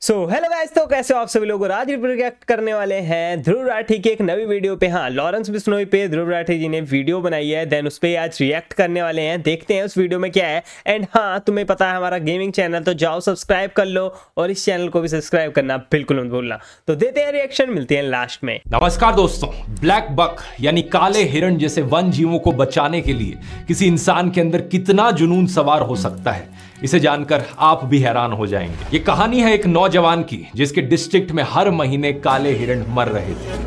Hello guys, तो कैसे हो आप सभी लोग। आज रिएक्ट करने वाले हैं ध्रुव राठी की एक नई वीडियो पे। हाँ, लॉरेंस बिश्नोई पे ध्रुव राठी जी ने वीडियो बनाई है, देन उस पर आज रिएक्ट करने वाले हैं। देखते हैं उस वीडियो में क्या है। एंड हाँ, तुम्हें पता है हमारा गेमिंग चैनल, तो जाओ सब्सक्राइब कर लो और इस चैनल को भी सब्सक्राइब करना बिल्कुल मत भूलना। तो देते हैं रिएक्शन, मिलते हैं लास्ट में। नमस्कार दोस्तों। ब्लैक बक यानी काले हिरण जैसे वन जीवों को बचाने के लिए किसी इंसान के अंदर कितना जुनून सवार हो सकता है, इसे जानकर आप भी हैरान हो जाएंगे। ये कहानी है एक नौजवान की जिसके डिस्ट्रिक्ट में हर महीने काले हिरण मर रहे थे।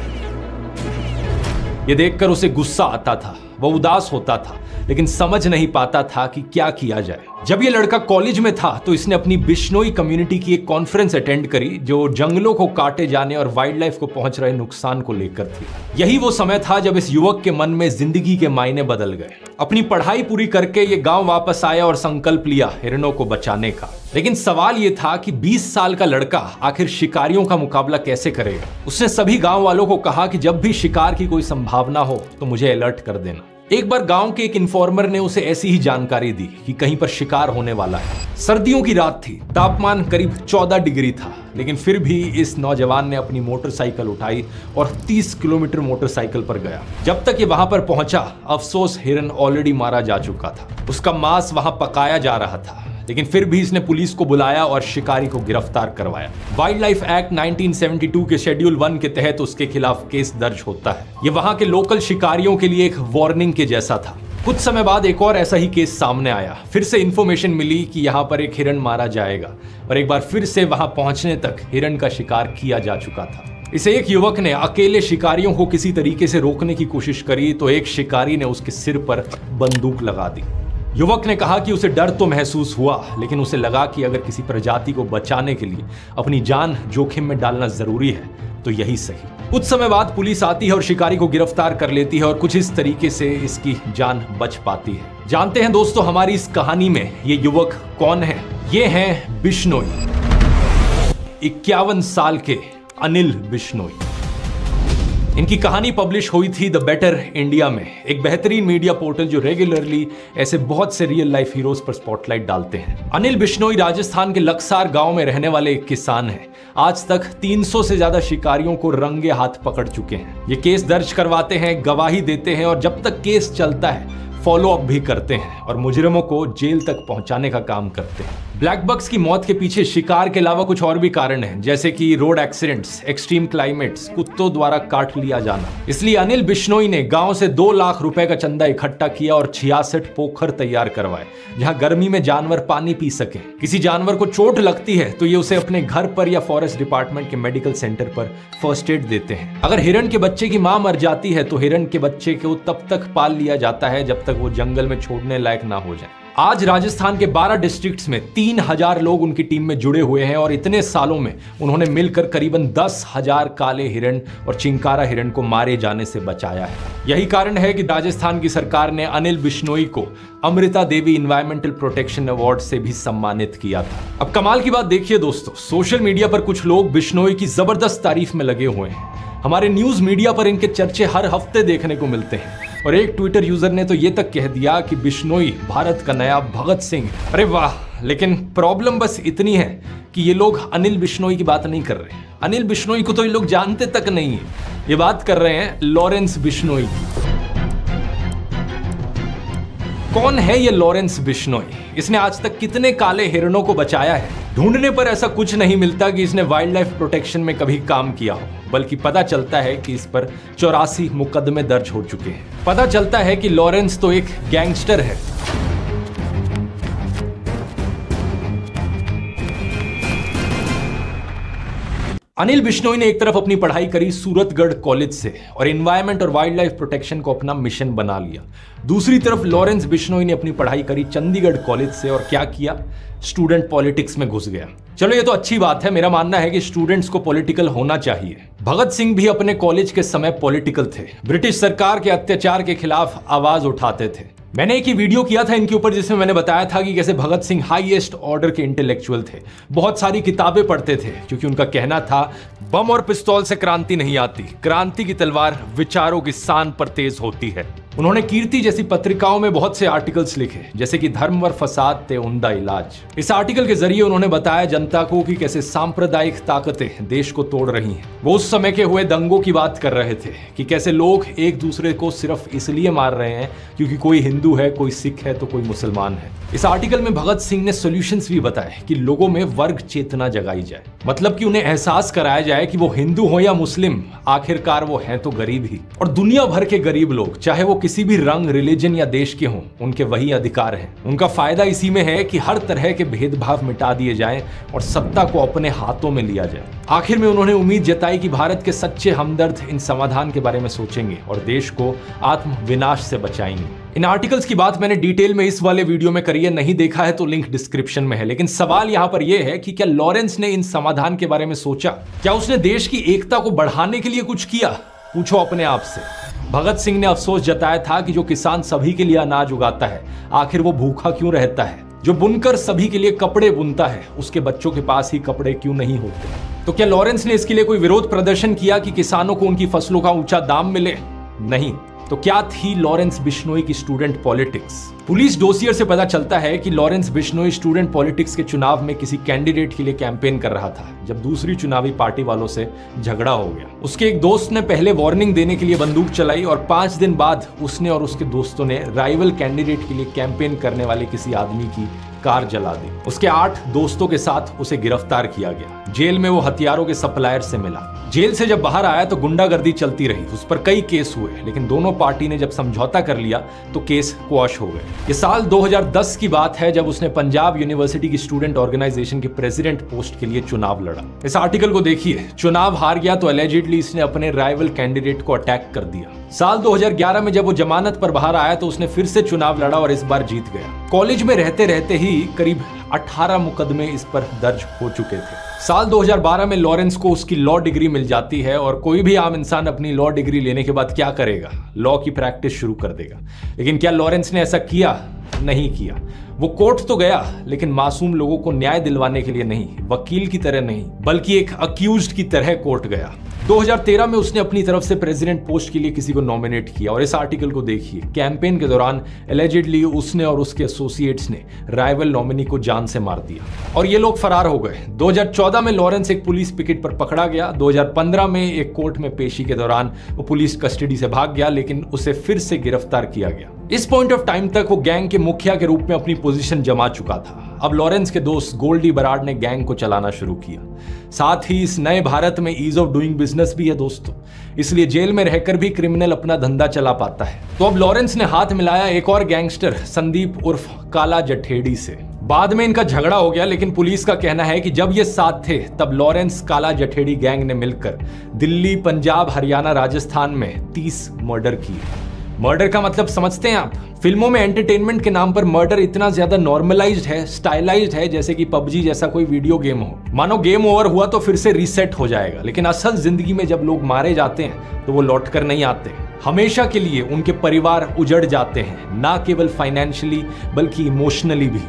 ये देखकर उसे गुस्सा आता था, वो उदास होता था, लेकिन समझ नहीं पाता था कि क्या किया जाए। जब ये लड़का कॉलेज में था तो इसने अपनी बिश्नोई कम्युनिटी की एक कॉन्फ्रेंस अटेंड करी जो जंगलों को काटे जाने और वाइल्ड लाइफ को पहुंच रहे नुकसान को लेकर थी। यही वो समय था जब इस युवक के मन में जिंदगी के मायने बदल गए। अपनी पढ़ाई पूरी करके ये गांव वापस आया और संकल्प लिया हिरणों को बचाने का। लेकिन सवाल ये था कि 20 साल का लड़का आखिर शिकारियों का मुकाबला कैसे करेगा। उसने सभी गांव वालों को कहा कि जब भी शिकार की कोई संभावना हो तो मुझे अलर्ट कर देना। एक बार गांव के एक इन्फॉर्मर ने उसे ऐसी ही जानकारी दी कि कहीं पर शिकार होने वाला है। सर्दियों की रात थी, तापमान करीब 14 डिग्री था, लेकिन फिर भी इस नौजवान ने अपनी मोटरसाइकिल उठाई और 30 किलोमीटर मोटरसाइकिल पर गया। जब तक ये वहां पर पहुंचा, अफसोस हिरन ऑलरेडी मारा जा चुका था। उसका मांस वहां पकाया जा रहा था, लेकिन फिर भी इसने पुलिस को बुलाया और शिकारी को गिरफ्तार करवाया। वाइल्ड लाइफ एक्ट 1972 के शेड्यूल 1 के तहत उसके खिलाफ केस दर्ज होता है। ये वहां के लोकल शिकारियों के लिए एक वार्निंग के जैसा था। कुछ समय बाद एक और ऐसा ही केस सामने आया। फिर से इंफॉर्मेशन मिली कि यहाँ पर एक हिरन मारा जाएगा और एक बार फिर से वहां पहुंचने तक हिरन का शिकार किया जा चुका था। इसे एक युवक ने अकेले शिकारियों को किसी तरीके से रोकने की कोशिश करी तो एक शिकारी ने उसके सिर पर बंदूक लगा दी। युवक ने कहा कि उसे डर तो महसूस हुआ, लेकिन उसे लगा कि अगर किसी प्रजाति को बचाने के लिए अपनी जान जोखिम में डालना जरूरी है तो यही सही। कुछ समय बाद पुलिस आती है और शिकारी को गिरफ्तार कर लेती है और कुछ इस तरीके से इसकी जान बच पाती है। जानते हैं दोस्तों हमारी इस कहानी में ये युवक कौन है। ये हैं बिश्नोई, 51 साल के अनिल बिश्नोई। इनकी कहानी पब्लिश हुई थी द बेटर इंडिया में, एक बेहतरीन मीडिया पोर्टल जो रेगुलरली ऐसे बहुत से रियल लाइफ हीरोज पर स्पॉटलाइट डालते हैं। अनिल बिश्नोई राजस्थान के लक्सार गांव में रहने वाले एक किसान हैं। आज तक 300 से ज्यादा शिकारियों को रंगे हाथ पकड़ चुके हैं। ये केस दर्ज करवाते हैं, गवाही देते हैं और जब तक केस चलता है फॉलो अप भी करते हैं और मुजरिमों को जेल तक पहुंचाने का काम करते हैं। ब्लैक बक्स की मौत के पीछे शिकार के अलावा कुछ और भी कारण हैं, जैसे कि रोड एक्सीडेंट्स, एक्सट्रीम क्लाइमेट्स, कुत्तों द्वारा काट लिया जाना। इसलिए अनिल बिश्नोई ने गांव से 2 लाख रुपए का चंदा इकट्ठा किया और 66 पोखर तैयार करवाए जहां गर्मी में जानवर पानी पी सके। किसी जानवर को चोट लगती है तो ये उसे अपने घर पर या फॉरेस्ट डिपार्टमेंट के मेडिकल सेंटर पर फर्स्ट एड देते हैं। अगर हिरण के बच्चे की मां मर जाती है तो हिरण के बच्चे को तब तक पाल लिया जाता है जब तक वो जंगल में छोड़ने लायक ना हो जाए। आज राजस्थान के 12 डिस्ट्रिक्ट्स में 3000 लोग उनकी टीम में जुड़े हुए हैं और इतने सालों में उन्होंने मिलकर करीबन 10,000 काले हिरण और चिंकारा हिरण को मारे जाने से बचाया है। यही कारण है कि राजस्थान की सरकार ने अनिल बिश्नोई को Amrita Devi environmental protection award से भी सम्मानित किया था। अब कमाल की बात देखिए दोस्तों, सोशल मीडिया पर कुछ लोग बिश्नोई की जबरदस्त तारीफ में लगे हुए हैं। हमारे न्यूज मीडिया पर इनके चर्चे हर हफ्ते देखने को मिलते हैं और एक ट्विटर यूजर ने तो ये तक कह दिया कि बिश्नोई भारत का नया भगत सिंह। अरे वाह, लेकिन प्रॉब्लम बस इतनी है कि ये लोग अनिल बिश्नोई की बात नहीं कर रहे हैं। अनिल बिश्नोई को तो ये लोग जानते तक नहीं है। ये बात कर रहे हैं लॉरेंस बिश्नोई की। कौन है ये लॉरेंस बिश्नोई? इसने आज तक कितने काले हिरणों को बचाया है? ढूंढने पर ऐसा कुछ नहीं मिलता कि इसने वाइल्ड लाइफ प्रोटेक्शन में कभी काम किया हो, बल्कि पता चलता है कि इस पर 84 मुकदमे दर्ज हो चुके हैं। पता चलता है कि लॉरेंस तो एक गैंगस्टर है। अनिल बिश्नोई ने एक तरफ अपनी पढ़ाई करी सूरतगढ़ कॉलेज से और एनवायरनमेंट और वाइल्ड लाइफ प्रोटेक्शन को अपना मिशन बना लिया। दूसरी तरफ लॉरेंस बिश्नोई ने अपनी पढ़ाई करी चंडीगढ़ कॉलेज से और क्या किया, स्टूडेंट पॉलिटिक्स में घुस गया। चलो ये तो अच्छी बात है, मेरा मानना है कि स्टूडेंट्स को पॉलिटिकल होना चाहिए। भगत सिंह भी अपने कॉलेज के समय पॉलिटिकल थे, ब्रिटिश सरकार के अत्याचार के खिलाफ आवाज उठाते थे। मैंने एक ही वीडियो किया था इनके ऊपर जिसमें मैंने बताया था कि कैसे भगत सिंह हाईएस्ट ऑर्डर के इंटेलेक्चुअल थे, बहुत सारी किताबें पढ़ते थे, क्योंकि उनका कहना था बम और पिस्तौल से क्रांति नहीं आती, क्रांति की तलवार विचारों की शान पर तेज होती है। उन्होंने कीर्ति जैसी पत्रिकाओं में बहुत से आर्टिकल्स लिखे, जैसे कि धर्म वर फसाद ते उमदा इलाज। इस आर्टिकल के जरिए उन्होंने बताया जनता को कि कैसे सांप्रदायिक ताकतें देश को तोड़ रही हैं। वो उस समय के हुए दंगों की बात कर रहे थे कि कैसे लोग एक दूसरे को सिर्फ इसलिए मार रहे हैं क्योंकि कोई हिंदू है, कोई सिख है तो कोई मुसलमान है। इस आर्टिकल में भगत सिंह ने सॉल्यूशंस भी बताए कि लोगों में वर्ग चेतना जगाई जाए, मतलब कि उन्हें एहसास कराया जाए कि वो हिंदू हो या मुस्लिम, आखिरकार वो हैं तो गरीब ही। और दुनिया भर के गरीब लोग, चाहे वो किसी भी रंग, रिलीजन या देश के हों, उनके वही अधिकार हैं। उनका फायदा इसी में है कि हर तरह के भेदभाव मिटा दिए जाएं और सत्ता को अपने हाथों में लिया जाए। आखिर में उन्होंने उम्मीद जताई कि भारत के सच्चे हमदर्द इन समाधान के बारे में सोचेंगे और देश को आत्म विनाश से बचाएंगे। इन आर्टिकल्स की बात मैंने डिटेल में इस वाले वीडियो में करी है, नहीं देखा है तो लिंक डिस्क्रिप्शन में है। लेकिन सवाल यहां पर यह है कि क्या लॉरेंस ने इन समाधान के बारे में सोचा? क्या उसने देश की एकता को बढ़ाने के लिए कुछ किया? पूछो अपने आप से। भगत सिंह ने अफसोस जताया था कि जो किसान सभी के लिए अनाज उगाता है, आखिर वो भूखा क्यों रहता है? जो बुनकर सभी के लिए कपड़े बुनता है, उसके बच्चों के पास ही कपड़े क्यों नहीं होते? तो क्या लॉरेंस ने इसके लिए कोई विरोध प्रदर्शन किया कि किसानों को उनकी फसलों का ऊंचा दाम मिले? नहीं। तो क्या थी लॉरेंस बिश्नोई की स्टूडेंट पॉलिटिक्स? पुलिस डोसियर से पता चलता है कि लॉरेंस बिश्नोई स्टूडेंट पॉलिटिक्स के चुनाव में किसी कैंडिडेट के लिए कैंपेन कर रहा था जब दूसरी चुनावी पार्टी वालों से झगड़ा हो गया। उसके एक दोस्त ने पहले वार्निंग देने के लिए बंदूक चलाई और 5 दिन बाद उसने और उसके दोस्तों ने राइवल कैंडिडेट के लिए कैंपेन करने वाले किसी आदमी की कार जला दी। उसके 8 दोस्तों के साथ उसे गिरफ्तार किया गया। जेल में वो हथियारों के सप्लायर से मिला। जेल से जब बाहर आया तो गुंडागर्दी चलती रही, उस पर कई केस हुए, लेकिन दोनों पार्टी ने जब समझौता कर लिया तो केस क्वॉश हो गए। ये साल 2010 की बात है जब उसने पंजाब यूनिवर्सिटी की स्टूडेंट ऑर्गेनाइजेशन के प्रेसिडेंट पोस्ट के लिए चुनाव लड़ा। इस आर्टिकल को देखिए। चुनाव हार गया तो अलेजिडली इसने अपने राइवल कैंडिडेट को अटैक कर दिया। साल 2011 में जब वो जमानत पर बाहर आया तो उसने फिर से चुनाव लड़ा और इस बार जीत गया। कॉलेज में रहते रहते ही करीब 18 मुकदमे इस पर दर्ज हो चुके थे। साल 2012 में लॉरेंस को उसकी लॉ डिग्री मिल जाती है और कोई भी आम इंसान अपनी लॉ डिग्री लेने के बाद क्या करेगा? लॉ की प्रैक्टिस शुरू कर देगा। लेकिन क्या लॉरेंस ने ऐसा किया? नहीं किया। वो कोर्ट तो गया, लेकिन मासूम लोगों को न्याय दिलवाने के लिए नहीं, वकील की तरह नहीं, बल्कि एक अक्यूज्ड की तरह कोर्ट गया। 2013 में उसने अपनी तरफ से प्रेसिडेंट पोस्ट के लिए किसी को नॉमिनेट किया और इस आर्टिकल को देखिए। कैंपेन के दौरान एलिजिडली उसने और उसके एसोसिएट्स ने राइवल नॉमिनी को जान से मार दिया और ये लोग फरार हो गए। 2014 में लॉरेंस एक पुलिस पिकेट पर पकड़ा गया। 2015 में एक कोर्ट में पेशी के दौरान वो पुलिस कस्टडी से भाग गया, लेकिन उसे फिर से गिरफ्तार किया गया। इस पॉइंट ऑफ टाइम तक वो गैंग के मुखिया के रूप में अपनी पोजीशन जमा चुका था। अब लॉरेंस के दोस्त गोल्डी बराड ने गैंग को चलाना शुरू किया। साथ ही इस नए भारत में ईज ऑफ डूइंग बिजनेस भी है दोस्तों, इसलिए जेल में रहकर भी क्रिमिनल अपना धंधा चला पाता है। तो अब लॉरेंस ने हाथ मिलाया एक और गैंगस्टर संदीप उर्फ काला जठेड़ी से। बाद में इनका झगड़ा हो गया, लेकिन पुलिस का कहना है कि जब ये साथ थे तब लॉरेंस काला जठेड़ी गैंग ने मिलकर दिल्ली, पंजाब, हरियाणा, राजस्थान में 30 मर्डर किए। मर्डर का मतलब समझते हैं आप? फिल्मों में एंटरटेनमेंट के नाम पर मर्डर इतना ज्यादा नॉर्मलाइज्ड है, स्टाइलाइज्ड है, जैसे कि पबजी जैसा कोई वीडियो गेम हो। मानो गेम ओवर हुआ तो फिर से रीसेट हो जाएगा, लेकिन असल जिंदगी में जब लोग मारे जाते हैं तो वो लौट कर नहीं आते। हमेशा के लिए उनके परिवार उजड़ जाते हैं, ना केवल फाइनेंशियली बल्कि इमोशनली भी।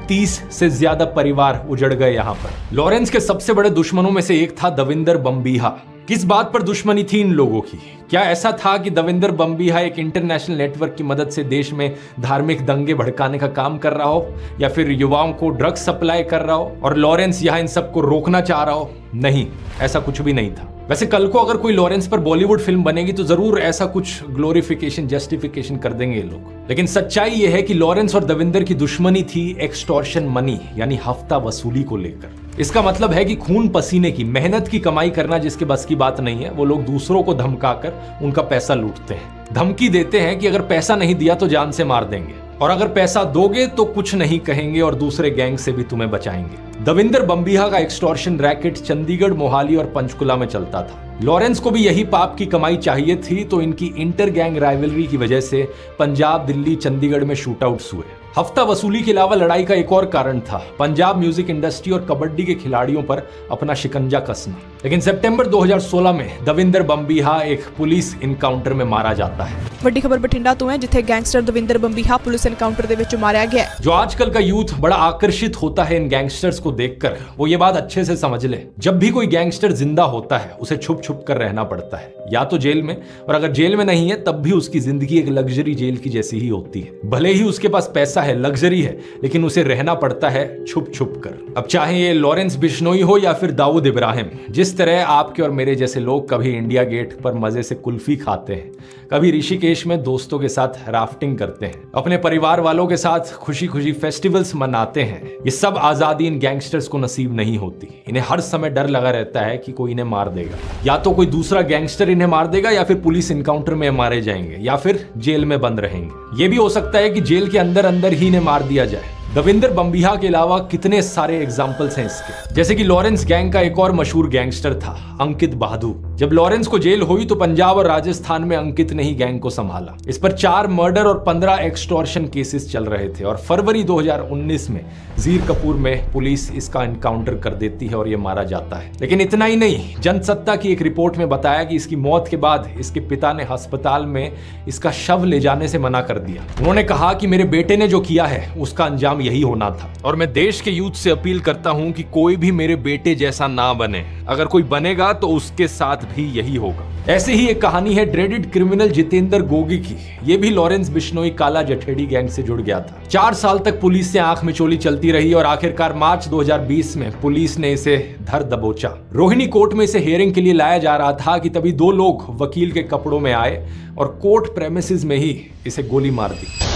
30 से ज्यादा परिवार उजड़ गए यहाँ पर। लॉरेंस के सबसे बड़े दुश्मनों में से एक था दविंदर बम्बीहा। किस बात पर दुश्मनी थी इन लोगों की? क्या ऐसा था कि दविंदर बम्बीहा एक इंटरनेशनल नेटवर्क की मदद से देश में धार्मिक दंगे भड़काने का काम कर रहा हो, या फिर युवाओं को ड्रग्स सप्लाई कर रहा हो और लॉरेंस यहाँ इन सबको रोकना चाह रहा हो? नहीं, ऐसा कुछ भी नहीं था। वैसे कल को अगर कोई लॉरेंस पर बॉलीवुड फिल्म बनेगी तो जरूर ऐसा कुछ ग्लोरिफिकेशन, जस्टिफिकेशन कर देंगे ये लोग। लेकिन सच्चाई ये है कि लॉरेंस और दविंदर की दुश्मनी थी एक्सटॉर्शन मनी, यानी हफ्ता वसूली को लेकर। इसका मतलब है कि खून पसीने की, मेहनत की कमाई करना जिसके बस की बात नहीं है, वो लोग दूसरों को धमकाकर उनका पैसा लूटते हैं। धमकी देते हैं कि अगर पैसा नहीं दिया तो जान से मार देंगे, और अगर पैसा दोगे तो कुछ नहीं कहेंगे और दूसरे गैंग से भी तुम्हें बचाएंगे। दविंदर बम्बीहा का एक्सटॉर्शन रैकेट चंडीगढ़, मोहाली और पंचकुला में चलता था। लॉरेंस को भी यही पाप की कमाई चाहिए थी, तो इनकी इंटर गैंग राइवलरी की वजह से पंजाब, दिल्ली, चंडीगढ़ में शूटआउट्स हुए। हफ्ता वसूली के अलावा लड़ाई का एक और कारण था पंजाब म्यूजिक इंडस्ट्री और कबड्डी के खिलाड़ियों पर अपना शिकंजा कसना। लेकिन सितंबर 2016 में दविंदर बंबीहा एक पुलिस इनकाउंटर में मारा जाता है। ਵੱਡੀ खबर बठिंडा तो है जिथे gangster Davinder Bambiha police encounter दे विच मारा गया। जो आजकल का यूथ बड़ा आकर्षित होता है इन गैंगस्टर्स को देखकर, वो ये बात अच्छे से समझ ले, जब भी कोई गैंगस्टर जिंदा होता है उसे छुप छुप कर रहना पड़ता है, या तो जेल में, और अगर जेल में नहीं है तब भी उसकी जिंदगी एक लग्जरी जेल की जैसी ही होती है। भले ही उसके पास पैसा है, लग्जरी है, लेकिन उसे रहना पड़ता है छुप छुप कर। अब चाहे ये लॉरेंस बिश्नोई हो या फिर दाऊद इब्राहिम, जिस तरह आपके और मेरे जैसे लोग कभी इंडिया गेट पर मजे से कुल्फी खाते हैं, कभी ऋषिकेश में दोस्तों के साथ राफ्टिंग करते हैं, अपने परिवार वालों के साथ खुशी खुशी फेस्टिवल्स मनाते हैं, ये सब आजादी इन गैंगस्टर्स को नसीब नहीं होती। इन्हें हर समय डर लगा रहता है कि कोई इन्हें मार देगा, या तो कोई दूसरा गैंगस्टर इन्हें मार देगा, या फिर पुलिस इनकाउंटर में मारे जाएंगे, या फिर जेल में बंद रहेंगे। ये भी हो सकता है कि जेल के अंदर अंदर ही इन्हें मार दिया जाए। दविंदर बंबीहा के अलावा कितने सारे एग्जाम्पल्स हैं इसके, जैसे कि लॉरेंस गैंग का एक और मशहूर गैंगस्टर था अंकित बहादुर। जब लॉरेंस को जेल हुई तो पंजाब और राजस्थान में अंकित ने ही गैंग को संभाला। इस पर 4 मर्डर और 15 एक्सटॉर्शन केसेस चल रहे थे, और फरवरी 2019 में जीर कपूर में पुलिस इसका एनकाउंटर कर देती है और यह मारा जाता है। लेकिन इतना ही नहीं, जनसत्ता की एक रिपोर्ट में बताया कि इसकी मौत के बाद इसके पिता ने अस्पताल में इसका शव ले जाने से मना कर दिया। उन्होंने कहा कि मेरे बेटे ने जो किया है उसका अंजाम यही होना था, और मैं देश के यूथ से अपील करता हूं कि कोई भी मेरे बेटे जैसा ना बने। अगर कोई बनेगा तो उसके साथ भी यही होगा। ऐसे ही एक कहानी है ड्रेडेड क्रिमिनल जितेंद्र गोगी की। ये भी लॉरेंस बिश्नोई काला जठेड़ी गैंग से जुड़ गया था। 4 साल तक पुलिस से आंख में चोली चलती रही, और आखिरकार मार्च 2020 में पुलिस ने इसे धर दबोचा। रोहिणी कोर्ट में इसे हियरिंग के लिए लाया जा रहा था कि तभी 2 लोग वकील के कपड़ों में आए और कोर्ट प्रेमिसेस में ही इसे गोली मार दी।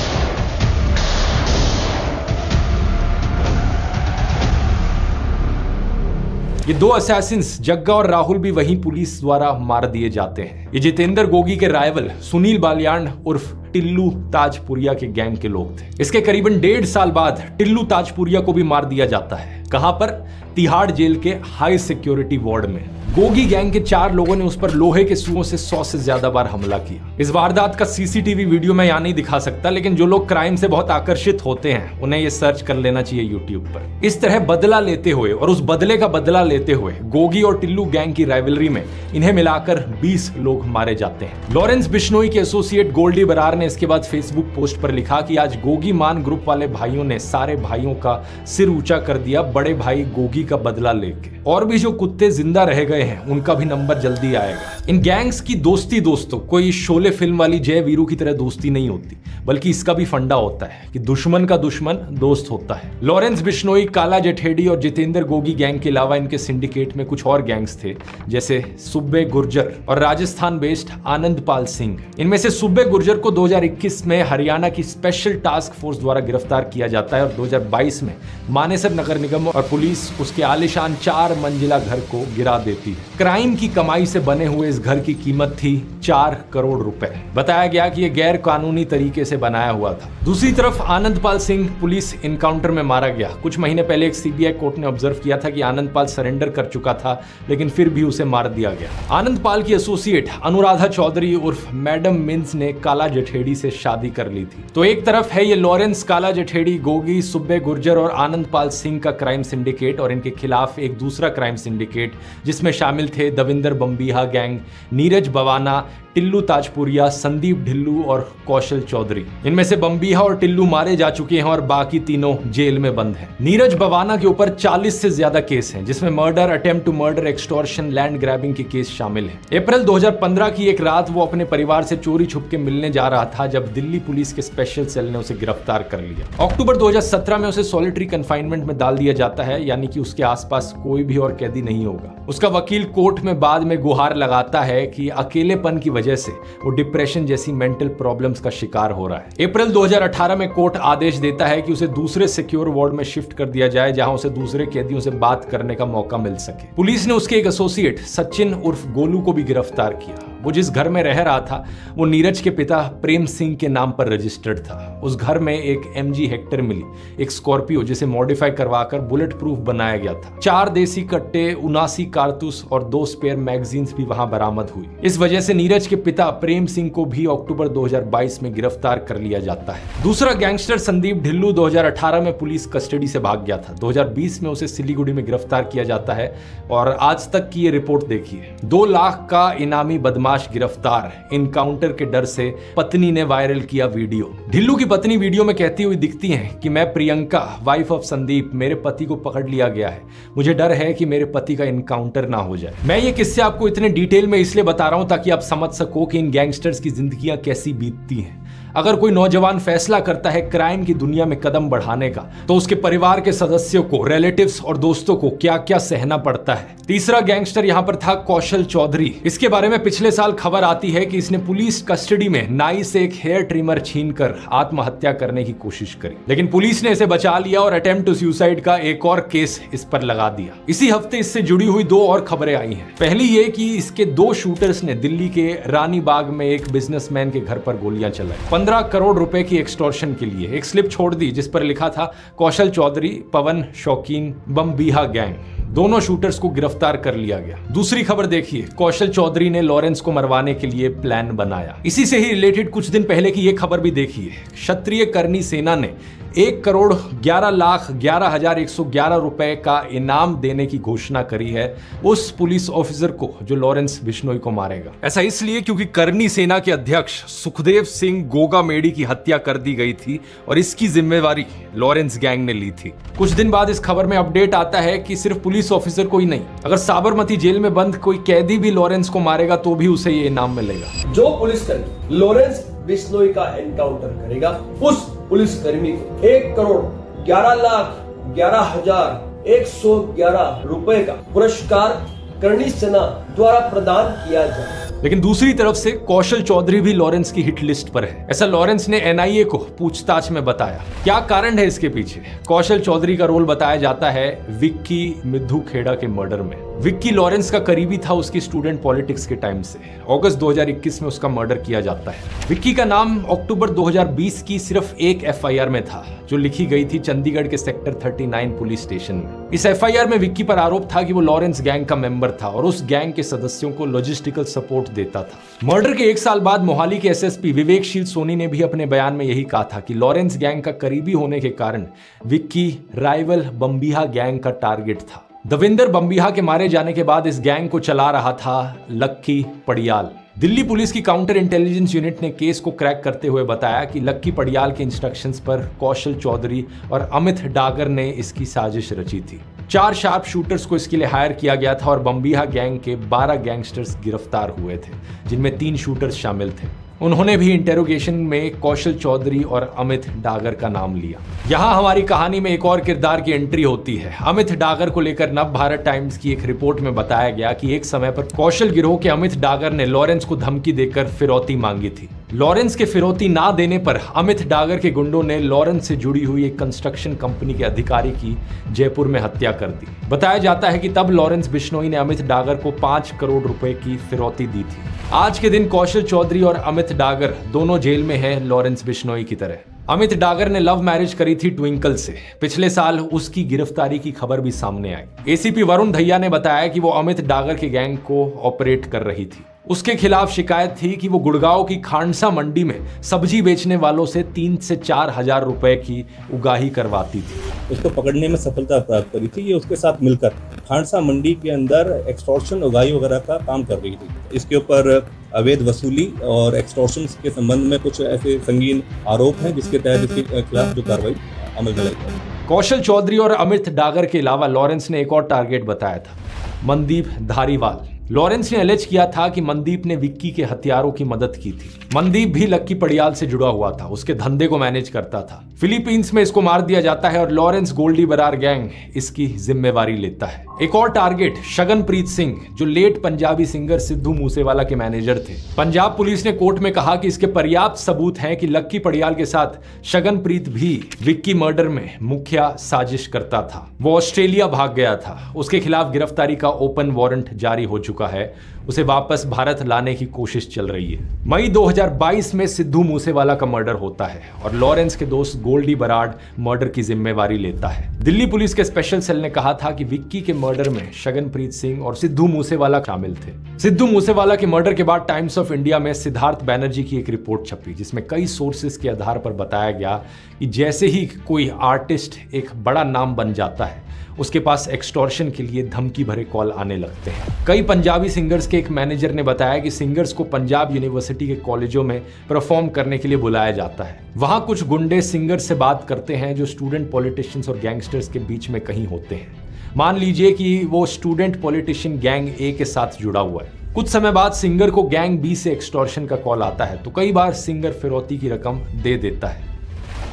ये 2 असैसिन्स जग्गा और राहुल भी वहीं पुलिस द्वारा मार दिए जाते हैं। ये जितेंद्र गोगी के राइवल सुनील बालियान उर्फ टिल्लू ताजपुरिया के गैंग के लोग थे। इसके करीबन 1.5 साल बाद टिल्लू ताजपुरिया को भी मार दिया जाता है। कहां पर? तिहाड़ जेल के हाई सिक्योरिटी वार्ड में। गोगी गैंग के 4 लोगों ने उस पर लोहे के सुओं से 100 से ज्यादा बार हमला किया। इस वारदात का सीसीटीवी वीडियो मैं यहां नहीं दिखा सकता, लेकिन जो लोग क्राइम से बहुत आकर्षित होते हैं उन्हें यह सर्च कर लेना चाहिए यूट्यूब पर। इस तरह बदला लेते हुए और उस बदले का बदला लेते हुए गोगी और टिल्लू गैंग की राइवलरी में इन्हें मिलाकर 20 लोग मारे जाते हैं। लॉरेंस बिश्नोई के एसोसिएट गोल्डी बरार ने इसके बाद फेसबुक पोस्ट पर लिखा कि आज गोगी मान ग्रुप वाले भाइयों ने सारे भाइयों का सिर ऊंचा कर दिया, बड़े भाई गोगी का बदला लेके। और भी जो कुत्ते जिंदा रह गए हैं उनका भी नंबर जल्दी आएगा। इन गैंग्स की दोस्ती दोस्तों कोई शोले फिल्म वाली जय वीरू की तरह दोस्ती नहीं होती, बल्कि इसका भी फंडा होता है कि दुश्मन का दुश्मन दोस्त होता है। लॉरेंस बिश्नोई, काला जठेड़ी और जितेंद्र गोगी गैंग के अलावा इनके सिंडिकेट में कुछ और गैंग्स थे, जैसे सुब्बे गुर्जर और राजस्थान बेस्ड आनंदपाल सिंह। इनमें से सुब्बे गुर्जर को 2021 में हरियाणा की स्पेशल टास्क फोर्स द्वारा गिरफ्तार किया जाता है, और 2022 में मानेसर नगर निगम और पुलिस उसके आलीशान 4 मंजिला घर को गिरा देती है। क्राइम की कमाई से बने हुए इस घर की कीमत थी 4 करोड़ रुपए। बताया गया कि यह गैर कानूनी तरीके से बनाया हुआ था। दूसरी तरफ आनंदपाल सिंह पुलिस इनकाउंटर में मारा गया। कुछ महीने पहले एक सीबीआई कोर्ट ने ऑब्जर्व किया था कि आनंदपाल सरेंडर कर चुका था, लेकिन फिर भी उसे मार दिया गया। आनंदपाल की एसोसिएट अनुराधा चौधरी उर्फ मैडम मिन्स ने काला जठेड़ी से शादी कर ली थी। तो एक तरफ है ये लॉरेंस, काला जठेड़ी, गोगी, सुब्बे गुर्जर और आनंदपाल सिंह का क्राइम सिंडिकेट, और इनके खिलाफ एक दूसरा क्राइम सिंडिकेट जिसमें शामिल थे दविंदर बंबीहा गैंग, नीरज बवाना, टिल्लू ताजपुरिया, संदीप ढिल्लू और कौशल चौधरी। इनमें से बंबीहा और टिल्लू मारे जा चुके हैं और बाकी तीनों जेल में बंद हैं। नीरज बवाना के ऊपर 40 से ज्यादा केस हैं, जिसमें murder, attempt to murder, extortion, land grabbing के केस शामिल हैं। अप्रैल 2015 की एक रात वो अपने परिवार से चोरी छुप के मिलने जा रहा था जब दिल्ली पुलिस के स्पेशल सेल ने उसे गिरफ्तार कर लिया। अक्टूबर 2017 में उसे सॉलिटरी कन्फाइनमेंट में डाल दिया जाता है, यानी कि उसके आसपास कोई भी और कैदी नहीं होगा। उसका वकील कोर्ट में बाद में गुहार लगाता है कि अकेलेपन की वजह से वो डिप्रेशन जैसी मेंटल प्रॉब्लम्स का शिकार हो रहा है। अप्रैल 2018 में कोर्ट आदेश देता है कि उसे दूसरे सिक्योर वार्ड में शिफ्ट कर दिया जाए, जहां उसे दूसरे कैदियों से बात करने का मौका मिल सके। पुलिस ने उसके एक एसोसिएट सचिन उर्फ गोलू को भी गिरफ्तार किया। वो जिस घर में रह रहा था वो नीरज के पिता प्रेम सिंह के नाम पर रजिस्टर्ड था। उस घर में एक MG हेक्टर मिली, एक स्कॉर्पियो जिसे मॉडिफाई करवाकर बुलेट प्रूफ बनाया गया था, 4 देसी कट्टे, 79 कारतूस और 2 स्पेयर मैगजीन्स भी वहां बरामद हुई। इस वजह से नीरज के पिता प्रेम सिंह को भी अक्टूबर 2022 में गिरफ्तार कर लिया जाता है। दूसरा गैंगस्टर संदीप ढिल्लू 2018 में पुलिस कस्टडी से भाग गया था। 2020 में उसे सिलीगुड़ी में गिरफ्तार किया जाता है और आज तक की ये रिपोर्ट देखिए। 2 लाख का इनामी बदमाश गिरफ्तार, इनकाउंटर के डर से पत्नी ने वायरल किया वीडियो। ढिल्लू की पत्नी वीडियो में कहती हुई दिखती है कि मैं प्रियंका, वाइफ ऑफ संदीप, मेरे पति को पकड़ लिया गया है, मुझे डर है कि मेरे पति का इनकाउंटर ना हो जाए। मैं ये किस्से आपको इतने डिटेल में इसलिए बता रहा हूं ताकि आप समझ सको कि इन गैंगस्टर्स की जिंदगियां कैसी बीतती हैं। अगर कोई नौजवान फैसला करता है क्राइम की दुनिया में कदम बढ़ाने का, तो उसके परिवार के सदस्यों को, रिलेटिव्स और दोस्तों को क्या क्या सहना पड़ता है। तीसरा गैंगस्टर यहां पर था कौशल चौधरी। इसके बारे में पिछले साल खबर आती है कि इसने पुलिस कस्टडी में नाई से एक हेयर ट्रिमर छीनकर आत्महत्या करने की कोशिश करी, लेकिन पुलिस ने इसे बचा लिया और अटेम्प्ट टू सुसाइड का एक और केस इस पर लगा दिया। इसी हफ्ते इससे जुड़ी हुई 2 और खबरें आई हैं। पहली ये कि इसके 2 शूटर्स ने दिल्ली के रानी बाग में एक बिजनेसमैन के घर पर गोलियां चलाई। 15 करोड़ रुपए की एक्सटॉर्शन के लिए एक स्लिप छोड़ दी जिस पर लिखा था कौशल चौधरी, पवन शौकीन, बमबीहा गैंग। दोनों शूटर्स को गिरफ्तार कर लिया गया। दूसरी खबर देखिए, कौशल चौधरी ने लॉरेंस को मरवाने के लिए प्लान बनाया। इसी से ही रिलेटेड कुछ दिन पहले की यह खबर भी देखिए। क्षत्रिय करनी सेना ने 1,11,11,111 रुपए का इनाम देने की घोषणा करी है उस पुलिस ऑफिसर को जो लॉरेंस बिश्नोई को मारेगा। ऐसा इसलिए क्योंकि करनी सेना के अध्यक्ष सुखदेव सिंह गोगामेडी की हत्या कर दी गई थी और इसकी जिम्मेवारी लॉरेंस गैंग ने ली थी। कुछ दिन बाद इस खबर में अपडेट आता है कि सिर्फ पुलिस ऑफिसर को ही नहीं, अगर साबरमती जेल में बंद कोई कैदी भी लॉरेंस को मारेगा तो भी उसे ये इनाम मिलेगा। जो पुलिसकर्मी लॉरेंस बिश्नोई का एनकाउंटर करेगा, उस पुलिसकर्मी को 1,11,11,111 रुपए का पुरस्कार करनी सेना द्वारा प्रदान किया जाए। लेकिन दूसरी तरफ से कौशल चौधरी भी लॉरेंस की हिट लिस्ट पर है। ऐसा लॉरेंस ने NIA को पूछताछ में बताया। क्या कारण है इसके पीछे? कौशल चौधरी का रोल बताया जाता है विक्की मिद्धू खेड़ा के मर्डर में। विक्की लॉरेंस का करीबी था उसकी स्टूडेंट पॉलिटिक्स के टाइम से। अगस्त 2021 में उसका मर्डर किया जाता है। विक्की का नाम अक्टूबर 2020 की सिर्फ एक FIR में था जो लिखी गई थी चंडीगढ़ के सेक्टर 39 पुलिस स्टेशन में। इस FIR में विक्की पर आरोप था कि वो लॉरेंस गैंग का मेंबर था और उस गैंग के सदस्यों को लॉजिस्टिकल सपोर्ट देता था। मर्डर के 1 साल बाद मोहाली के SSP विवेकशील सोनी ने भी अपने बयान में यही कहा था कि लॉरेंस गैंग का करीबी होने के कारण विक्की राइवल बमबीहा गैंग का टारगेट था। दविंदर बमबीहा के मारे जाने के बाद इस गैंग को चला रहा था लक्की पड़ियाल। दिल्ली पुलिस की काउंटर इंटेलिजेंस यूनिट ने केस को क्रैक करते हुए बताया कि लक्की पड़ियाल के इंस्ट्रक्शंस पर कौशल चौधरी और अमित डागर ने इसकी साजिश रची थी। 4 शार्प शूटर्स को इसके लिए हायर किया गया था और बमबीहा गैंग के 12 गैंगस्टर्स गिरफ्तार हुए थे जिनमें 3 शूटर्स शामिल थे। उन्होंने भी इंटेरोगेशन में कौशल चौधरी और अमित डागर का नाम लिया। यहाँ हमारी कहानी में एक और किरदार की एंट्री होती है। अमित डागर को लेकर नव भारत टाइम्स की एक रिपोर्ट में बताया गया कि एक समय पर कौशल गिरोह के अमित डागर ने लॉरेंस को धमकी देकर फिरौती मांगी थी। लॉरेंस के फिरौती ना देने पर अमित डागर के गुंडों ने लॉरेंस से जुड़ी हुई एक कंस्ट्रक्शन कंपनी के अधिकारी की जयपुर में हत्या कर दी। बताया जाता है कि तब लॉरेंस बिश्नोई ने अमित डागर को 5 करोड़ रुपए की फिरौती दी थी। आज के दिन कौशल चौधरी और अमित डागर दोनों जेल में हैं लॉरेंस बिश्नोई की तरह। अमित डागर ने लव मैरिज करी थी ट्विंकल से। पिछले साल उसकी गिरफ्तारी की खबर भी सामने आई। ACP वरुण दहिया ने बताया कि वो अमित डागर के गैंग को ऑपरेट कर रही थी। उसके खिलाफ शिकायत थी कि वो गुड़गांव की खांडसा मंडी में सब्जी बेचने वालों से 3 से 4 हजार रुपए की उगाही करवाती थी। उसको पकड़ने में सफलता प्राप्त करी थी। ये उसके साथ मिलकर खांडसा मंडी के अंदर एक्सटॉर्शन उगाही वगैरह का काम कर रही थी। इसके ऊपर अवैध वसूली और एक्सटॉर्शन के संबंध में कुछ ऐसे संगीन आरोप हैं जिसके तहत इसके खिलाफ जो कार्रवाई अमल में लाई जाएगी। कौशल चौधरी और अमित डागर के अलावा लॉरेंस ने एक और टारगेट बताया था, मनदीप धारीवाल। लॉरेंस ने एलेज किया था कि मनदीप ने विक्की के हथियारों की मदद की थी। मनदीप भी लक्की पड़ियाल से जुड़ा हुआ था, उसके धंधे को मैनेज करता था। फिलीपींस में इसको मार दिया जाता है और लॉरेंस गोल्डी बरार गैंग इसकी जिम्मेवारी लेता है। एक और टारगेट शगनप्रीत सिंह, जो लेट पंजाबी सिंगर सिद्धू मूसेवाला के मैनेजर थे। पंजाब पुलिस ने कोर्ट में कहा कि इसके पर्याप्त सबूत हैं कि लक्की पड़ियाल के साथ शगनप्रीत भी विक्की मर्डर में मुख्य साजिश करता था। वो ऑस्ट्रेलिया भाग गया था। उसके खिलाफ गिरफ्तारी का ओपन वारंट जारी हो चुका चुका है, उसे वापस भारत लाने की कोशिश चल रही है। मई 2022 में सिद्धू मूसेवाला का मर्डर होता है और लॉरेंस के दोस्त गोल्डी बराड मर्डर की जिम्मेवारी लेता है। दिल्ली पुलिस के स्पेशल सेल ने कहा था कि विक्की के मर्डर में शगनप्रीत सिंह और सिद्धू मूसेवाला शामिल थे। सिद्धू मूसेवाला के मर्डर के बाद टाइम्स ऑफ इंडिया में सिद्धार्थ बैनर्जी की एक रिपोर्ट छपी, जिसमें कई सोर्सेस के आधार पर बताया गया कि जैसे ही कोई आर्टिस्ट एक बड़ा नाम बन जाता है, उसके पास एक्सटॉर्शन के लिए धमकी भरे कॉल आने लगते हैं। कई पंजाबी सिंगर्स के एक मैनेजर ने बताया कि सिंगर्स को पंजाब यूनिवर्सिटी के कॉलेजों में परफॉर्म करने के लिए बुलाया जाता है। वहां कुछ गुंडे सिंगर्स से बात करते हैं जो स्टूडेंट पॉलिटिशियंस और गैंगस्टर्स के बीच में कहीं होते हैं। मान लीजिए कि वो स्टूडेंट पॉलिटिशियन गैंग ए के साथ जुड़ा हुआ है। कुछ समय बाद सिंगर को गैंग बी से एक्सटॉर्शन का कॉल आता है, तो कई बार सिंगर फिरौती की रकम दे देता है,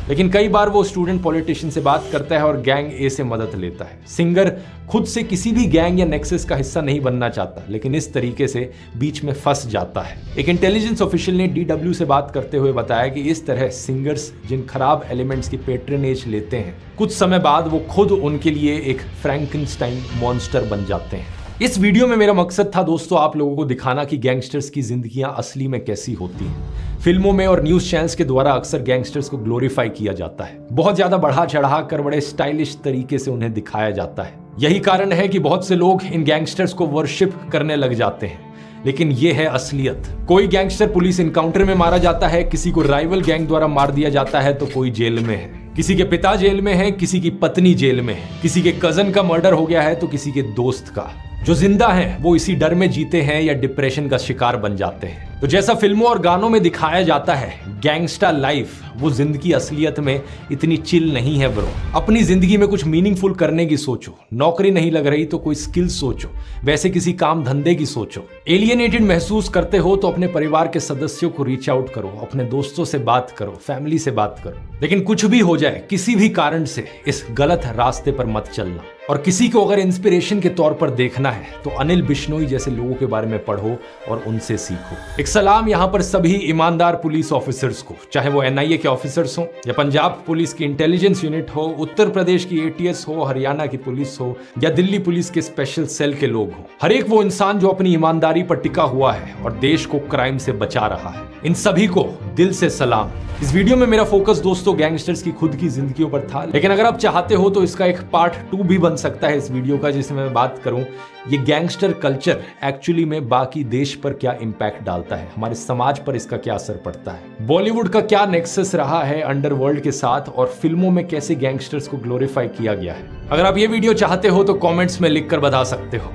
लेकिन कई बार वो स्टूडेंट पॉलिटिशियन से बात करता है और गैंग ए से मदद लेता है। सिंगर खुद से किसी भी गैंग या नेक्सस का हिस्सा नहीं बनना चाहता, लेकिन इस तरीके से बीच में फंस जाता है। एक इंटेलिजेंस ऑफिशियल ने DW से बात करते हुए बताया कि इस तरह सिंगर्स जिन खराब एलिमेंट्स की पेट्रनेज लेते हैं, कुछ समय बाद वो खुद उनके लिए एक फ्रैंकेनस्टाइन मॉन्स्टर बन जाते हैं। इस वीडियो में मेरा मकसद था दोस्तों आप लोगों को दिखाना कि गैंगस्टर्स की जिंदगियां असली में कैसी होती हैं। फिल्मों में और न्यूज चैनल्स के द्वारा अक्सर गैंगस्टर्स को ग्लोरीफाई किया जाता है, बहुत ज्यादा बढ़ा चढ़ा कर बड़े स्टाइलिश तरीके से उन्हें दिखाया जाता है। यही कारण है कि बहुत से लोग इन गैंगस्टर्स को वर्शिप करने लग जाते हैं, लेकिन ये है असलियत। कोई गैंगस्टर पुलिस इनकाउंटर में मारा जाता है, किसी को राइवल गैंग द्वारा मार दिया जाता है, तो कोई जेल में है, किसी के पिता जेल में है, किसी की पत्नी जेल में है, किसी के कजन का मर्डर हो गया है तो किसी के दोस्त का। जो जिंदा हैं वो इसी डर में जीते हैं या डिप्रेशन का शिकार बन जाते हैं। तो जैसा फिल्मों और गानों में दिखाया जाता है, गैंगस्टर लाइफ वो जिंदगी असलियत में इतनी चिल नहीं है ब्रो। अपनी जिंदगी में कुछ मीनिंगफुल करने की सोचो। नौकरी नहीं लग रही तो कोई स्किल सोचो, वैसे किसी काम धंधे की सोचो। एलियनेटेड महसूस करते हो तो अपने परिवार के सदस्यों को रीच आउट करो, अपने दोस्तों से बात करो, फैमिली से बात करो। लेकिन कुछ भी हो जाए, किसी भी कारण से इस गलत रास्ते पर मत चलना। और किसी को अगर इंस्पिरेशन के तौर पर देखना है तो अनिल बिश्नोई जैसे लोगों के बारे में पढ़ो और उनसे सीखो। एक सलाम यहाँ पर सभी ईमानदार पुलिस ऑफिसर्स को, चाहे वो NIA के ऑफिसर्स हो या पंजाब पुलिस की इंटेलिजेंस यूनिट हो, उत्तर प्रदेश की ATS हो, हरियाणा की पुलिस हो या दिल्ली पुलिस के स्पेशल सेल के लोग हो। हर एक वो इंसान जो अपनी ईमानदारी पर टिका हुआ है और देश को क्राइम से बचा रहा है, इन सभी को दिल से सलाम। इस वीडियो में मेरा फोकस दोस्तों गैंगस्टर्स की खुद की जिंदगियों पर था, लेकिन अगर आप चाहते हो तो इसका एक पार्ट 2 भी बन सकता है इस वीडियो का, जिसमें मैं बात करूं ये गैंगस्टर कल्चर एक्चुअली में बाकी देश पर क्या इंपैक्ट डालता है, हमारे समाज पर इसका क्या असर पड़ता है, बॉलीवुड का क्या नेक्सस रहा है अंडरवर्ल्ड के साथ, और फिल्मों में कैसे गैंगस्टर्स को ग्लोरीफाई किया गया है। अगर आप ये वीडियो चाहते हो तो कॉमेंट्स में लिखकर बता सकते हो।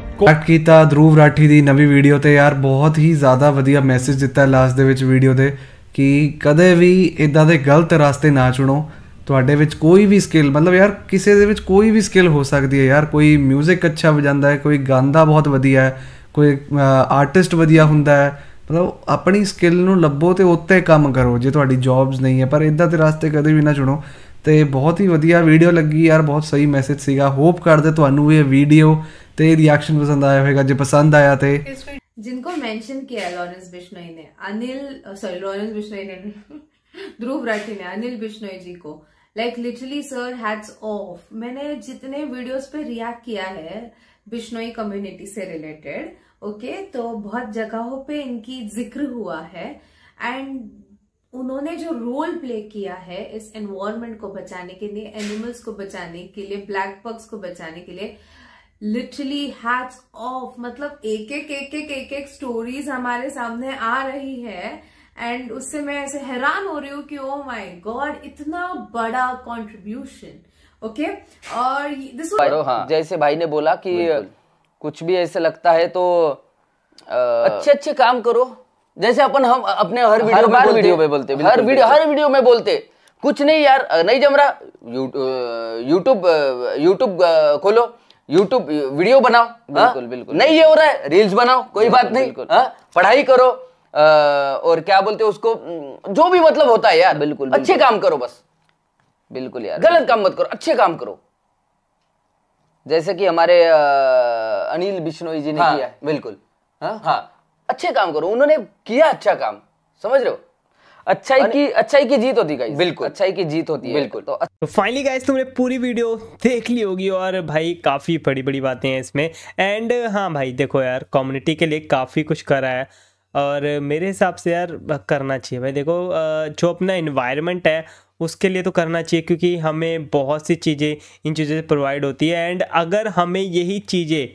ਕੀਤਾ ध्रुव राठी ਦੀ ਨਵੀਂ ਵੀਡੀਓ ਤੇ ਯਾਰ ਬਹੁਤ ਹੀ ਜ਼ਿਆਦਾ ਵਧੀਆ ਮੈਸੇਜ ਦਿੱਤਾ ਲਾਸਟ ਦੇ ਵਿੱਚ ਵੀਡੀਓ ਦੇ ਕਿ ਕਦੇ ਵੀ ਇਦਾਂ ਦੇ ਗਲਤ ਰਾਸਤੇ ਨਾ ਚੁਣੋ। ਤੁਹਾਡੇ ਵਿੱਚ ਕੋਈ ਵੀ ਸਕਿੱਲ, ਮਤਲਬ ਯਾਰ ਕਿਸੇ ਦੇ ਵਿੱਚ ਕੋਈ ਵੀ ਸਕਿੱਲ ਹੋ ਸਕਦੀ ਹੈ ਯਾਰ। ਕੋਈ ਮਿਊਜ਼ਿਕ ਅੱਛਾ ਵਜਾਉਂਦਾ ਹੈ, ਕੋਈ ਗਾਉਂਦਾ ਬਹੁਤ ਵਧੀਆ ਹੈ, ਕੋਈ ਆਰਟਿਸਟ ਵਧੀਆ ਹੁੰਦਾ ਹੈ। ਮਤਲਬ ਆਪਣੀ ਸਕਿੱਲ ਨੂੰ ਲੱਭੋ ਤੇ ਉੱਤੇ ਕੰਮ ਕਰੋ ਜੇ ਤੁਹਾਡੀ ਜੌਬਸ ਨਹੀਂ ਹੈ, ਪਰ ਇਦਾਂ ਦੇ ਰਾਸਤੇ ਕਦੇ ਵੀ ਨਾ ਚੁਣੋ। ਤੇ ਬਹੁਤ ਹੀ ਵਧੀਆ ਵੀਡੀਓ ਲੱਗੀ ਯਾਰ, ਬਹੁਤ ਸਹੀ ਮੈਸੇਜ ਸੀਗਾ। ਹੋਪ ਕਰਦੇ ਤੁਹਾਨੂੰ ਇਹ ਵੀਡੀਓ ਤੇ रिएक्शन पसंद आया होगा। जो पसंद आया थे जिनको मेंशन किया है लॉरेंस बिश्नोई ने, लॉरेंस बिश्नोई ने ध्रुव राठी ने अनिल बिश्नोई जी को, like literally sir hats off. मैंने जितने वीडियोस पे रिएक्ट किया है बिश्नोई कम्युनिटी से रिलेटेड, ओके, तो बहुत जगहों पे इनकी जिक्र हुआ है एंड उन्होंने जो रोल प्ले किया है इस एनवायरनमेंट को बचाने के लिए, एनिमल्स को बचाने के लिए, ब्लैक पग्स को बचाने के लिए, लिटरली हैट्स ऑफ। मतलब एक स्टोरीज हमारे सामने आ रही है एंड उससे मैं ऐसे हैरान हो रही हूँ कि ओ माय गॉड, इतना बड़ा कंट्रीब्यूशन। ओके, और दिस हाँ, जैसे भाई ने बोला कि कुछ भी ऐसे लगता है तो अच्छे काम करो। जैसे हम अपने हर वीडियो में बोलते, हर वीडियो में बोलते कुछ नहीं यार, नहीं जम रहा यूट्यूब खोलो, यूट्यूब वीडियो बनाओ। बिल्कुल नहीं ये हो रहा है, रील्स बनाओ, कोई बात नहीं, पढ़ाई करो, और क्या बोलते हैं उसको, जो भी मतलब होता है यार, बिल्कुल अच्छे काम करो बस। बिल्कुल यार, गलत काम मत करो, अच्छे काम करो। जैसे कि हमारे अनिल बिश्नोई जी ने किया है, बिल्कुल हाँ, अच्छे काम करो। उन्होंने किया अच्छा काम, समझ रहे हो। अच्छाई की जीत होती है, बिल्कुल अच्छाई की जीत होती है, बिल्कुल। तो फाइनली गाइस तुमने पूरी वीडियो देख ली होगी और भाई काफ़ी बड़ी बड़ी बातें हैं इसमें। एंड हाँ भाई देखो यार, कम्युनिटी के लिए काफ़ी कुछ करा है और मेरे हिसाब से यार करना चाहिए भाई। देखो जो अपना इन्वायरमेंट है उसके लिए तो करना चाहिए, क्योंकि हमें बहुत सी चीज़ें इन चीज़ों से प्रोवाइड होती है। एंड अगर हमें यही चीज़ें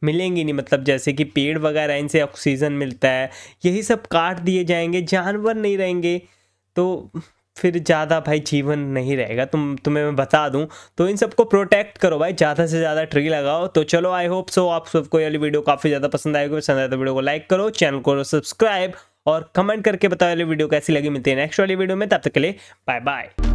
मिलेंगी नहीं, मतलब जैसे कि पेड़ वगैरह, इनसे ऑक्सीजन मिलता है, यही सब काट दिए जाएंगे, जानवर नहीं रहेंगे, तो फिर ज़्यादा भाई जीवन नहीं रहेगा। तुम्हें मैं बता दूं, तो इन सबको प्रोटेक्ट करो भाई, ज़्यादा से ज़्यादा ट्री लगाओ। तो चलो आई होप सो आप सबको ये वाली वीडियो काफ़ी ज़्यादा पसंद आएगी। पसंद आए तो वीडियो को लाइक करो, चैनल को सब्सक्राइब और कमेंट करके बताओ ये वीडियो कैसी लगी। मिलते हैं नेक्स्ट वाली वीडियो में, तब तक के लिए बाय बाय।